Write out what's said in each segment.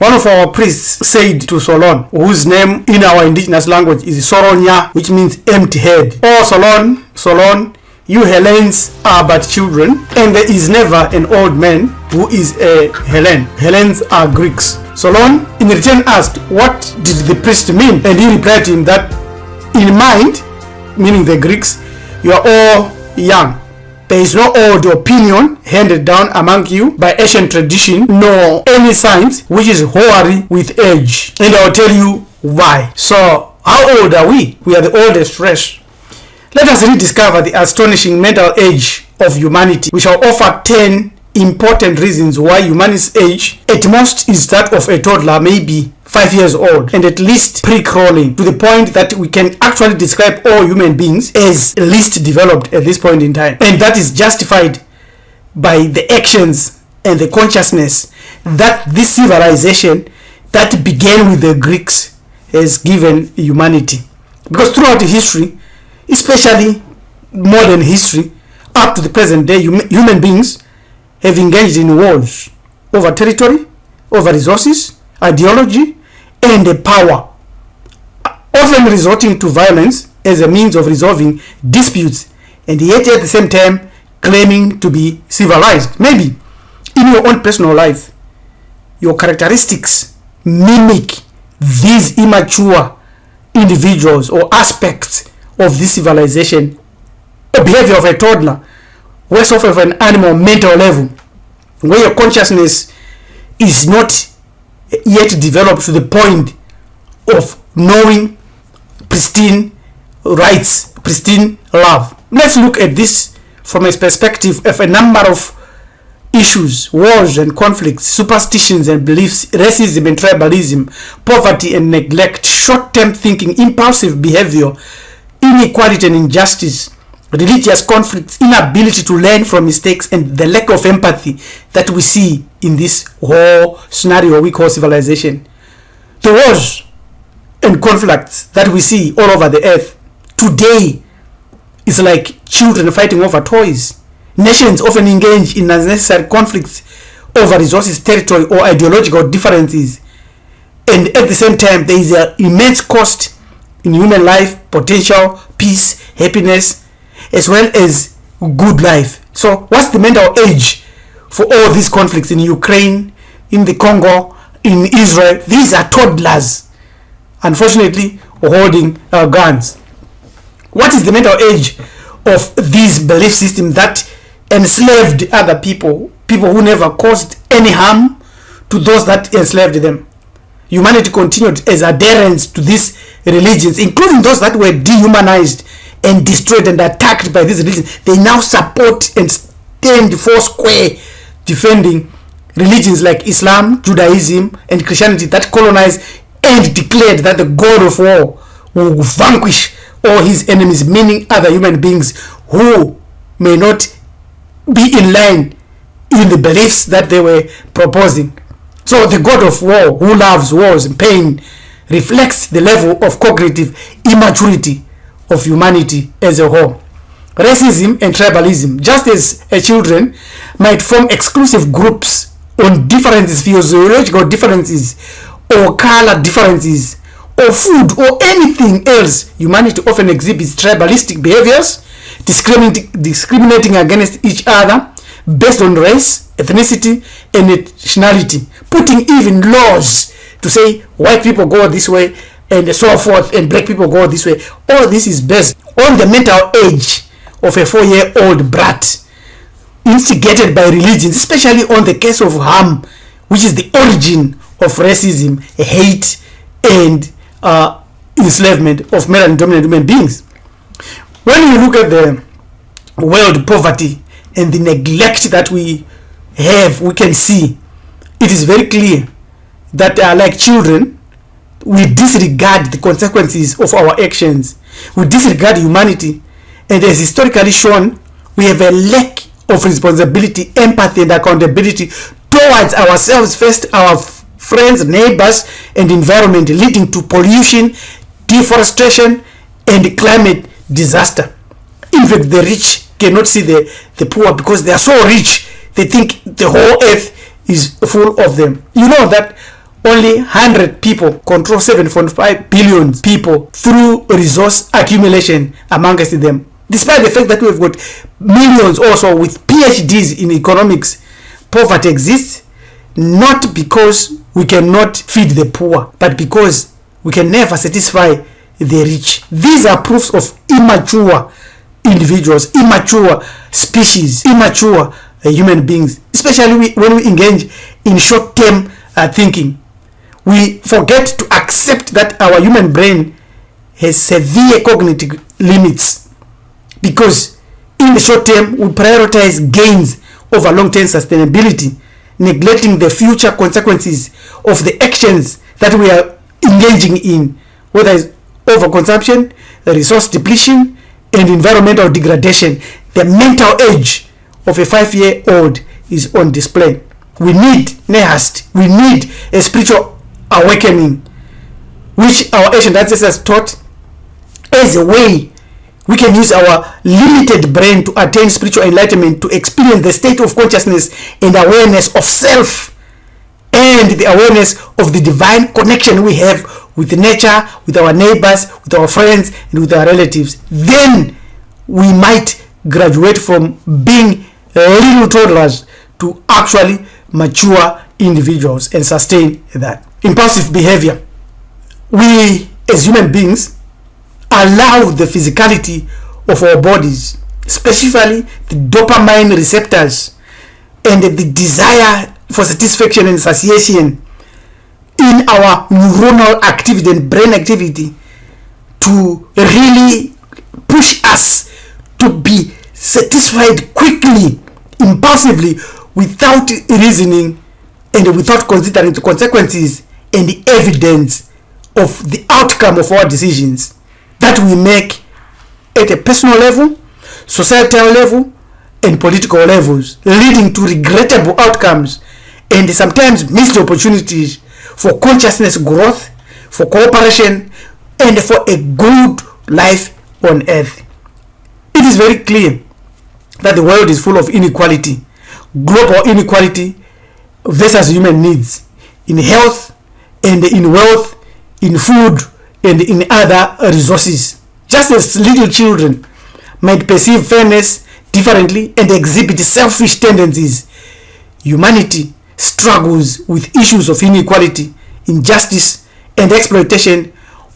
One of our priests said to Solon, whose name in our indigenous language is Soronya, which means empty head. Oh Solon, Solon, you Hellenes are but children, and there is never an old man who is a Hellen. Hellenes are Greeks. Solon in return asked, what did the priest mean? And he replied to him that in mind, meaning the Greeks, you are all young. There is no old opinion handed down among you by ancient tradition, nor any science which is hoary with age. And I will tell you why. So, how old are we? We are the oldest race. Let us rediscover the astonishing mental age of humanity. We shall offer 10 important reasons why humanity's age at most is that of a toddler, maybe 5 years old, and at least pre-crawling, to the point that we can actually describe all human beings as least developed at this point in time. And that is justified by the actions and the consciousness that this civilization that began with the Greeks has given humanity. Because throughout history, especially modern history, up to the present day, human beings have engaged in wars over territory, over resources, ideology, and power, often resorting to violence as a means of resolving disputes, and yet at the same time claiming to be civilized. Maybe in your own personal life, your characteristics mimic these immature individuals or aspects of this civilization. A behavior of a toddler, worse off of an animal mental level, where your consciousness is not yet developed to the point of knowing pristine rights, pristine love. Let's look at this from a perspective of a number of issues: wars and conflicts, superstitions and beliefs, racism and tribalism, poverty and neglect, short-term thinking, impulsive behavior, inequality and injustice, religious conflicts, inability to learn from mistakes, and the lack of empathy that we see in this whole scenario we call civilization. The wars and conflicts that we see all over the earth today is like children fighting over toys. Nations often engage in unnecessary conflicts over resources, territory, or ideological differences. And at the same time, there is an immense cost in human life, potential, peace, happiness, as well as good life. So what's the mental age for all these conflicts in Ukraine, in the Congo, in Israel? These are toddlers, unfortunately, holding guns. What is the mental age of this belief system that enslaved other people who never caused any harm to those that enslaved them? Humanity continued as adherents to these religions, including those that were dehumanized and destroyed and attacked by these religions. They now support and stand four square defending religions like Islam, Judaism, and Christianity that colonized and declared that the God of war will vanquish all his enemies, meaning other human beings who may not be in line in the beliefs that they were proposing. So the God of war, who loves wars and pain, reflects the level of cognitive immaturity of humanity as a whole. Racism and tribalism, just as children might form exclusive groups on differences, physiological differences, or color differences, or food, or anything else, humanity often exhibits tribalistic behaviors, discriminating against each other based on race, ethnicity, and nationality, putting even laws to say white people go this way and so forth, and black people go this way. All this is based on the mental age of a 4-year-old brat, instigated by religions, especially on the case of harm, which is the origin of racism, hate, and enslavement of male and dominant human beings. When we look at the world poverty and the neglect that we have, we can see it is very clear that like children, we disregard the consequences of our actions. We disregard humanity, and as historically shown, we have a lack of responsibility, empathy, and accountability towards ourselves first, our friends, neighbors, and environment, leading to pollution, deforestation, and climate disaster. In fact, the rich cannot see the poor because they are so rich, they think the whole earth is full of them. You know that only 100 people control 7.5 billion people through resource accumulation amongst them. Despite the fact that we've got millions also with PhDs in economics, poverty exists not because we cannot feed the poor, but because we can never satisfy the rich. These are proofs of immature individuals, immature species, immature human beings, especially when we engage in short-term thinking. We forget to accept that our human brain has severe cognitive limits, because in the short term we prioritize gains over long-term sustainability, neglecting the future consequences of the actions that we are engaging in, whether it's overconsumption, resource depletion, and environmental degradation. The mental age of a 5-year-old is on display. We need nehast. We need a spiritual awakening, which our ancient ancestors taught as a way we can use our limited brain to attain spiritual enlightenment, to experience the state of consciousness and awareness of self, and the awareness of the divine connection we have with nature, with our neighbors, with our friends, and with our relatives. Then we might graduate from being little toddlers to actually mature individuals and sustain that. Impulsive behavior. We as human beings allow the physicality of our bodies, especially the dopamine receptors and the desire for satisfaction and satiation in our neuronal activity and brain activity, to really push us to be satisfied quickly, impulsively, without reasoning and without considering the consequences and the evidence of the outcome of our decisions that we make at a personal level, societal level, and political levels, leading to regrettable outcomes and sometimes missed opportunities for consciousness growth, for cooperation, and for a good life on earth. It is very clear that the world is full of inequality, global inequality versus human needs in health and in wealth, in food, and in other resources. Just as little children might perceive fairness differently and exhibit selfish tendencies, humanity struggles with issues of inequality, injustice, and exploitation,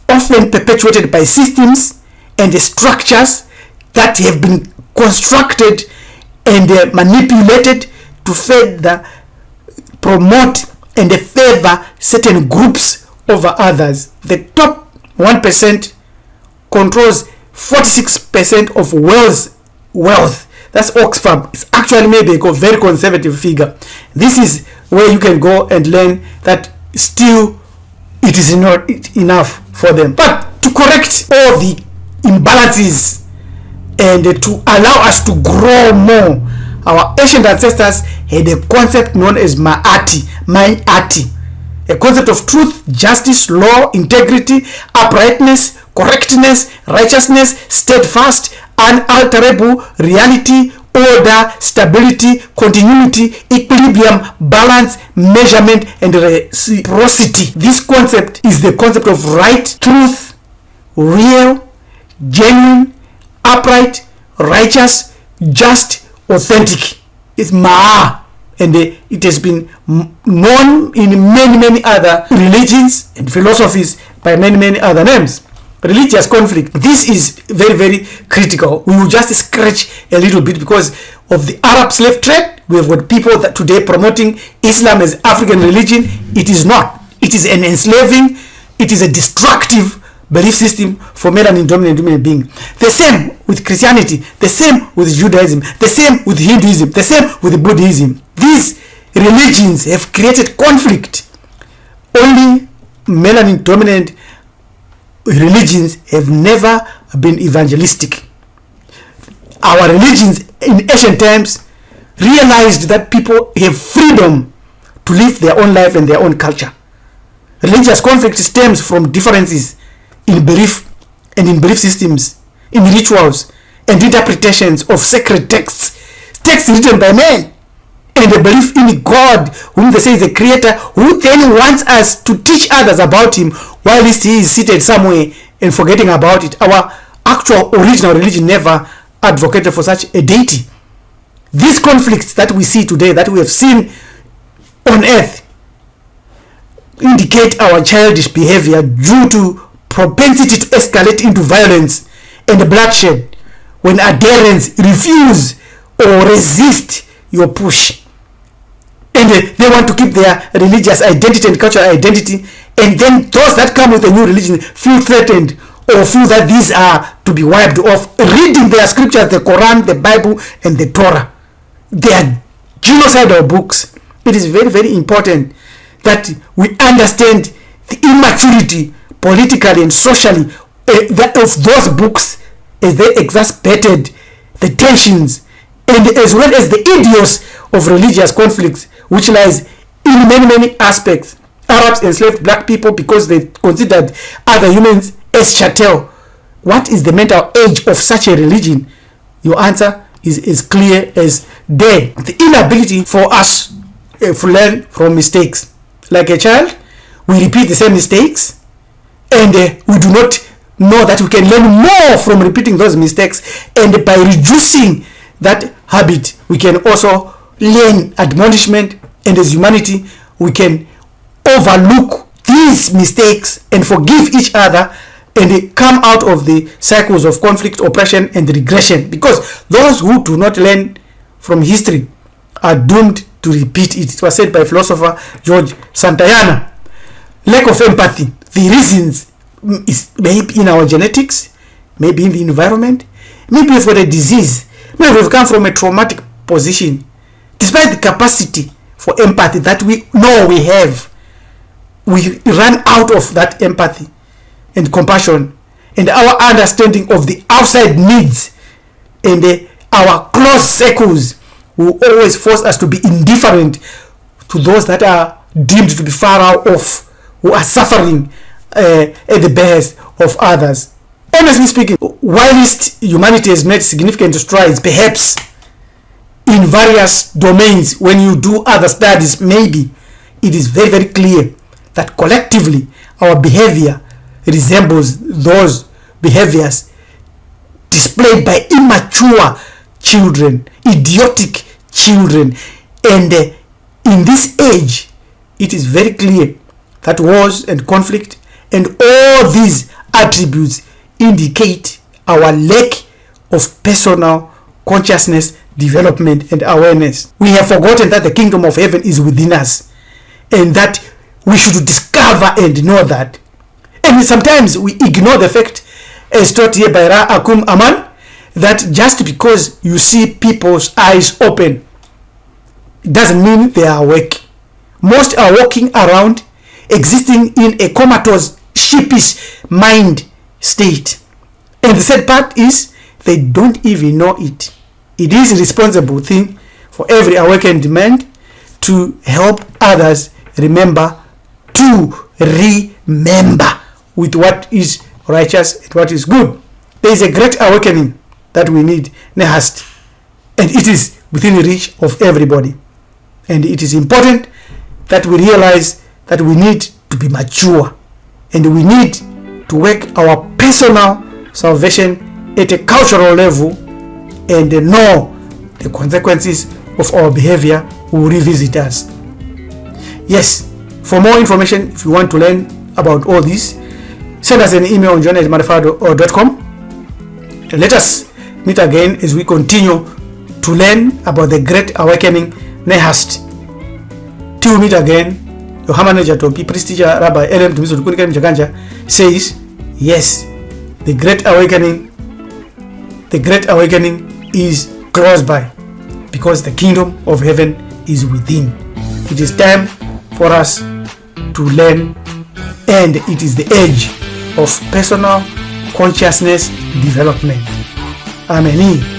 often perpetuated by systems and structures that have been constructed and manipulated to further promote and favor certain groups over others. The top 1% controls 46% of world's wealth. That's Oxfam. It's actually maybe a very conservative figure. This is where you can go and learn that still it is not enough for them. But to correct all the imbalances and to allow us to grow more, our ancient ancestors had a concept known as ma'ati, a concept of truth, justice, law, integrity, uprightness, correctness, righteousness, steadfast, unalterable reality, order, stability, continuity, equilibrium, balance, measurement, and reciprocity. This concept is the concept of right, truth, real, genuine, upright, righteous, just, authentic. It's ma'a. And it has been known in many other religions and philosophies by many other names. Religious conflict. This is very critical. We will just scratch a little bit because of the Arab slave trade. We have got people that today promoting Islam as African religion. It is not. It is an enslaving, it is a destructive belief system for melanin dominant human being. The same with Christianity, the same with Judaism, the same with Hinduism, the same with Buddhism. These religions have created conflict. Only melanin dominant religions have never been evangelistic. Our religions in ancient times realized that people have freedom to live their own life and their own culture. Religious conflict stems from differences in belief and in belief systems, in rituals and interpretations of sacred texts written by men and a belief in God, whom they say is the creator, who then wants us to teach others about him while he is seated somewhere and forgetting about it. Our actual original religion never advocated for such a deity. These conflicts that we see today, that we have seen on earth, indicate our childish behavior due to propensity to escalate into violence and bloodshed when adherents refuse or resist your push. And they want to keep their religious identity and cultural identity, and then those that come with a new religion feel threatened or feel that these are to be wiped off, reading their scriptures, the Quran, the Bible, and the Torah. They are genocidal books. It is very, very important that we understand the immaturity politically and socially that of those books, as they exacerbated the tensions and as well as the idios of religious conflicts, which lies in many, many aspects. Arabs enslaved black people because they considered other humans as chattel. What is the mental age of such a religion? Your answer is as clear as day. The inability for us to learn from mistakes. Like a child, we repeat the same mistakes, and we do not know that we can learn more from repeating those mistakes, and by reducing that habit we can also learn admonishment, and as humanity we can overlook these mistakes and forgive each other and come out of the cycles of conflict, oppression, and regression, because those who do not learn from history are doomed to repeat it. It was said by philosopher George Santayana. Lack of empathy. The reasons is maybe in our genetics, maybe in the environment, maybe we've got a disease, maybe we've come from a traumatic position. Despite the capacity for empathy that we know we have, we run out of that empathy and compassion, and our understanding of the outside needs and our close circles will always force us to be indifferent to those that are deemed to be far off, who are suffering at the behest of others. Honestly speaking, whilst humanity has made significant strides, perhaps in various domains, when you do other studies, maybe it is very, very clear that collectively our behavior resembles those behaviors displayed by immature children, idiotic children. And in this age, it is very clear that wars and conflict and all these attributes indicate our lack of personal consciousness, development, and awareness. We have forgotten that the kingdom of heaven is within us, and that we should discover and know that. And sometimes we ignore the fact, as taught here by Ra Akum Aman, that just because you see people's eyes open, it doesn't mean they are awake. Most are walking around existing in a comatose, sheepish mind state. And the sad part is they don't even know it. It is a responsible thing for every awakened man to help others remember with what is righteous and what is good. There is a great awakening that we need, nehast, and it is within the reach of everybody. And it is important that we realize that we need to be mature, and we need to work our personal salvation at a cultural level, and know the consequences of our behavior will revisit us. Yes, for more information, if you want to learn about all this, send us an email on john@marifado.com, and let us meet again as we continue to learn about the Great Awakening Nehast. Till we meet again, your Hamanager Topi, Priest Teacher Rabbi Elem Tumiso Tukunika Mchaganja says, yes, the Great Awakening is close by, because the kingdom of heaven is within. It is time for us to learn, and it is the age of personal consciousness development. Amen.